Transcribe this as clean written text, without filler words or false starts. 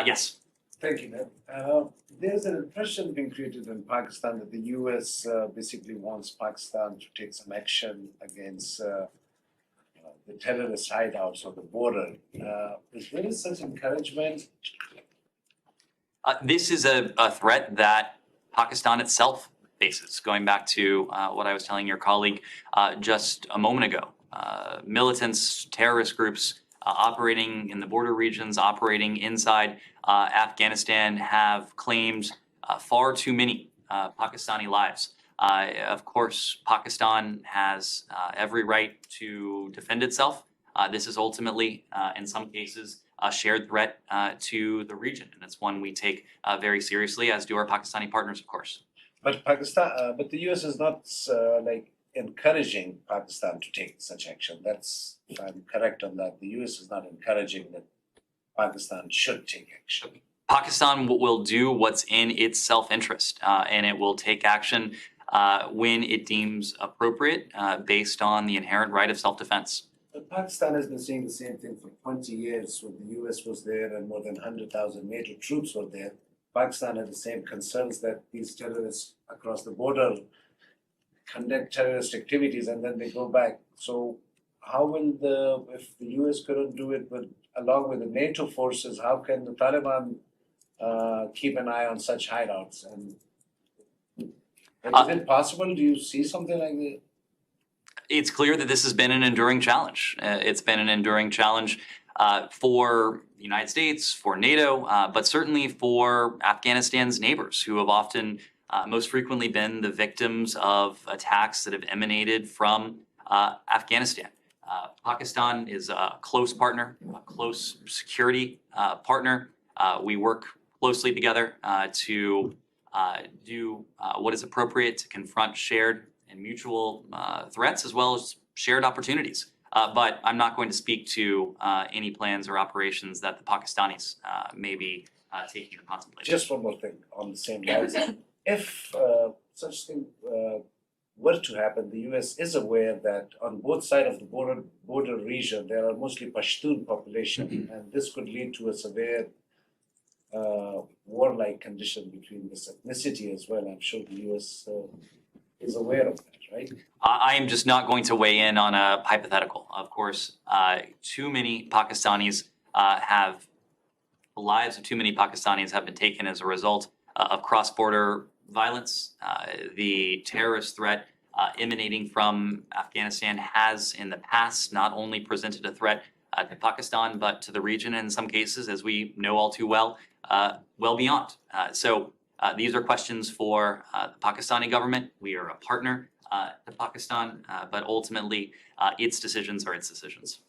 Yes. Thank you, Ned. There's an impression being created in Pakistan that the US basically wants Pakistan to take some action against the terrorist hideouts on the border. Is there such encouragement? This is a threat that Pakistan itself faces, going back to what I was telling your colleague just a moment ago. Militants, terrorist groups operating in the border regions, operating inside Afghanistan have claimed far too many Pakistani lives. Of course, Pakistan has every right to defend itself. This is ultimately, in some cases, a shared threat to the region, and it's one we take very seriously, as do our Pakistani partners, of course. But but the US is not like encouraging Pakistan to take such action. That's, if I'm correct on that, the US is not encouraging that Pakistan should take action. Pakistan will do what's in its self-interest, and it will take action when it deems appropriate, based on the inherent right of self-defense. But Pakistan has been saying the same thing for 20 years. When the US was there and more than 100,000 NATO troops were there, Pakistan had the same concerns that these terrorists across the border conduct terrorist activities and then they go back. So how will if the US couldn't do it along with the NATO forces, how can the Taliban keep an eye on such hideouts? And is it possible? Do you see something like that? It's clear that this has been an enduring challenge. It's been an enduring challenge for the United States, for NATO, but certainly for Afghanistan's neighbors, who have often, most frequently, been the victims of attacks that have emanated from Afghanistan. Pakistan is a close partner, a close security partner. We work closely together to do what is appropriate to confront shared and mutual threats, as well as shared opportunities. But I'm not going to speak to any plans or operations that the Pakistanis may be taking or contemplating. Just one more thing on the same lines. If such thing were to happen, the US is aware that on both sides of the border region, there are mostly Pashtun population, and this could lead to a severe warlike condition between this ethnicity as well. I'm sure the US is aware of that, right? I am just not going to weigh in on a hypothetical. Of course, too many Pakistanis the lives of too many Pakistanis have been taken as a result of cross-border violence. The terrorist threat emanating from Afghanistan has in the past not only presented a threat to Pakistan, but to the region in some cases, as we know all too well, well beyond. So these are questions for the Pakistani government. We are a partner to Pakistan, but ultimately its decisions are its decisions.